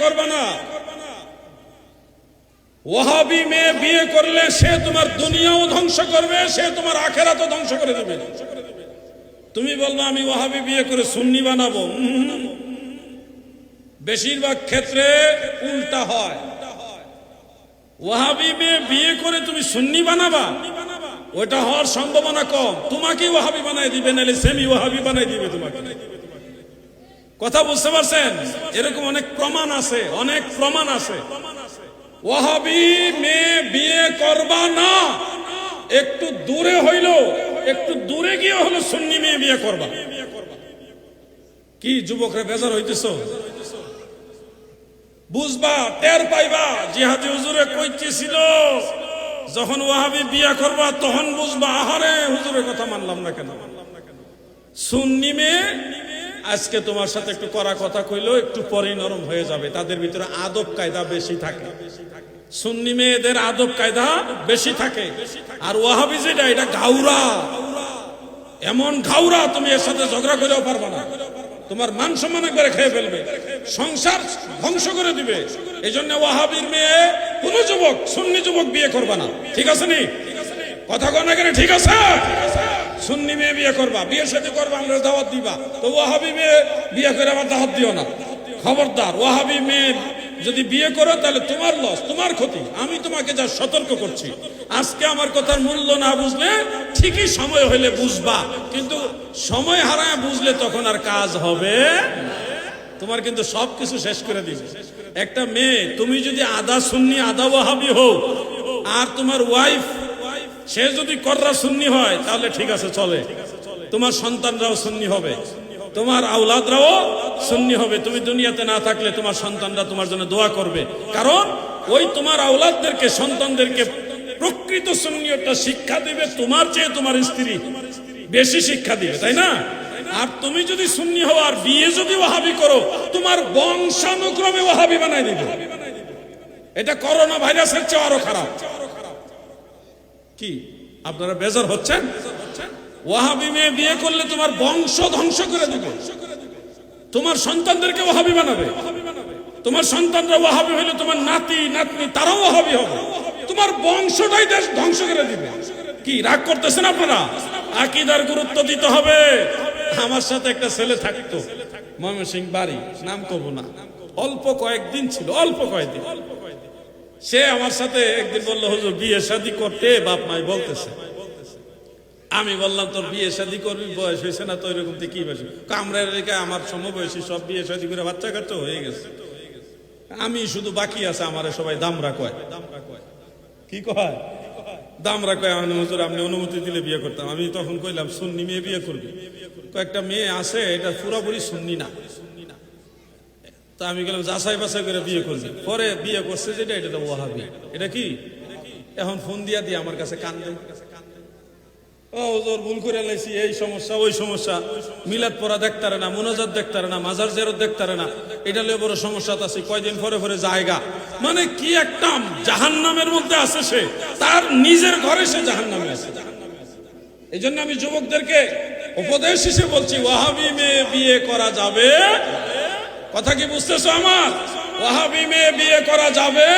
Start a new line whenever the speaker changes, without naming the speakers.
করবে না। ওয়াহাবি মেয়ে বিয়ে করলে সে তোমার দুনিয়াও ধ্বংস করবে, সে তোমার আখিরাতও ধ্বংস করে দেবে। তুমি বলবে আমি ওয়াহাবি বিয়ে করে সুন্নি বানাবো, বেশিরভাগ ক্ষেত্রে উল্টা হয়। ওয়াহাবি মেয়ে বিয়ে করে তুমি সুন্নি বানাবা, ওটা হওয়ার সম্ভাবনা কম। তোমাকে ওয়াহাবি বানাই দিবে, নাহলে সেমি ওয়াহাবি বানাই দিবে তোমাকে। কথা বুঝতে পারছেন? এরকম অনেক প্রমাণ আছে, অনেক প্রমাণ আছে। ওয়াহাবি মেয়ে বিয়ে করবা না, একটু দূরে হইল, একটু দূরে গিয়ে হলো সুন্নি মেয়ে বিয়ে করবা। কি যুবকরা বেজার হইতেছ? বুঝবা, টের পাইবা। জিহাদি হুজুরে কইতেছিল যখন ওয়াহাবি বিয়ে করবা তখন বুঝবা, আহারে হুজুরের কথা মানলাম না কেন। সুন্নি মেয়ে আজকে তোমার সাথে একটু কড়া কথা কইলো, একটু পরে নরম হয়ে যাবে। তাদের ভিতরে আদব কায়দা বেশি থাকে, সুন্নি মেয়েদের আদব কায়দা বেশি থাকে। আর ওয়াহাবি যেটা, এটা ঘাউরা, এমন ঘাউরা তুমি এর সাথে ঝগড়া করেও পারবা না। তোমার মান সম্মান একবারে খেয়ে ফেলবে, সংসার ধ্বংস করে দিবে। এই জন্য ওয়াহাবির মেয়ে কোন যুবক, সুন্নি যুবক বিয়ে করবা না। ঠিক আছে নি? কথা কন না কেন? ঠিক আছে? সুন্নি মেয়ে বিয়ে করবা, বিয়ের সাথে করবা, আমরা দাওয়াত দিবা। তো ওয়াহাবি মেয়ে বিয়ে করে আবার দাওয়াত দিও না, খবরদার। ওয়াহাবি মেয়ে যদি বিয়ে করো তাহলে তোমার লস, তোমার ক্ষতি। আমি তোমাকে যা সতর্ক করছি, আজকে আমার কথার মূল্য না বুঝলে ঠিকই সময় হইলে বুঝবা, কিন্তু সময় হারায় বুঝলে তখন আর কাজ হবে। তোমার কিন্তু সবকিছু শেষ করে দিবে একটা মেয়ে। তুমি যদি আধা সুন্নি আধা ওয়াহাবি হও, আর তোমার ওয়াইফ সে যদি কররা সুন্নি হয়, তাহলে ঠিক আছে, চলে। তোমার সন্তানরাও সুন্নি হবে, তোমার আওলাদরাও সুন্নি হবে। তুমি দুনিয়াতে না থাকলে তোমার সন্তানরা তোমার জন্য দোয়া করবে, কারণ ওই তোমার আওলাদদেরকে, সন্তানদেরকে প্রকৃত সুন্নিয়তটা শিক্ষা দিবে তোমার চেয়ে তোমার স্ত্রী বেশি শিক্ষা দিবে, তাই না? আর তুমি যদি সুন্নি হও আর বিয়ে যদি ওয়াহাবি করো, তোমার বংশানুক্রমে ওয়াহাবি বানাই দিবে। এটা করোনা ভাইরাসের চেয়ে আরো খারাপ। কি আপনারা বেজার হচ্ছেন? ওয়াহাবি মেয়ে বিয়ে করলে তোমার বংশ ধ্বংস করে দিবে, তোমার সন্তানদেরকে ওয়াহাবি বানাবে। তোমার সন্তানরা ওয়াহাবি হইলে তোমার নাতি নাতনি তারাও ওয়াহাবি হবে, তোমার বংশটাই দেশ ধ্বংস করে দিবে। কি রাগ করতেছেন আপনারা? আকীদার গুরুত্ব দিতে হবে। আমার সাথে একটা ছেলে থাকতো, ময়মনসিংহ বাড়ি, নাম কব না, অল্প কয়েকদিন ছিল, অল্প কয়েকদিন। সে আমার সাথে একদিন বললো, হুজুর বিয়ে শাদী করতে বাপ মাই বলতেছে। আমি বললাম, তোর বিয়ে শাদী করবি, বয়স হয়েছে না তো? এরকম কি বয়স? আমরা আমার সমবয়সী সব বিয়ে শাদী করে বাচ্চা কাচ্চা হয়ে গেছে, আমি শুধু বাকি আছে। আমার সবাই দামরা কয়। কি কয়? দামরা কয়। আমি হুজুর আপনি অনুমতি দিলে বিয়ে করতাম। আমি তখন কইলাম, সুন্নি মেয়ে বিয়ে করবি? কয়েকটা মেয়ে আছে, এটা পুরোপুরি সুন্নি না। তা আমি গেলাম, যাচাই বাছাই করে বিয়ে করবি। পরে বিয়ে করছে যেটা, এটা তো ওয়াহাবি। এটা কি? এখন ফোন দিয়া দিয়ে আমার কাছে কান্দে, ও হুজুর ভুল করে লাইছি, এই সমস্যা ওই সমস্যা, মিলাদ পড়া দেখতারে না, মুনাজাত দেখতারে না, মাজার জিয়ারত দেখতারে না, এটা লয়ে বড় সমস্যা আছে। কয়দিন পরে পরে জায়গা, মানে কি একটা জাহান্নামের মধ্যে আছে সে, তার নিজের ঘরে সে জাহান্নামে আছে। এই জন্য আমি যুবকদেরকে উপদেশ হিসেবে বলছি, ওয়াহাবি মেয়ে বিয়ে করা যাবে। কথা কি বুঝতেছো আমার? ওয়াহাবি মেয়ে বিয়ে করা যাবে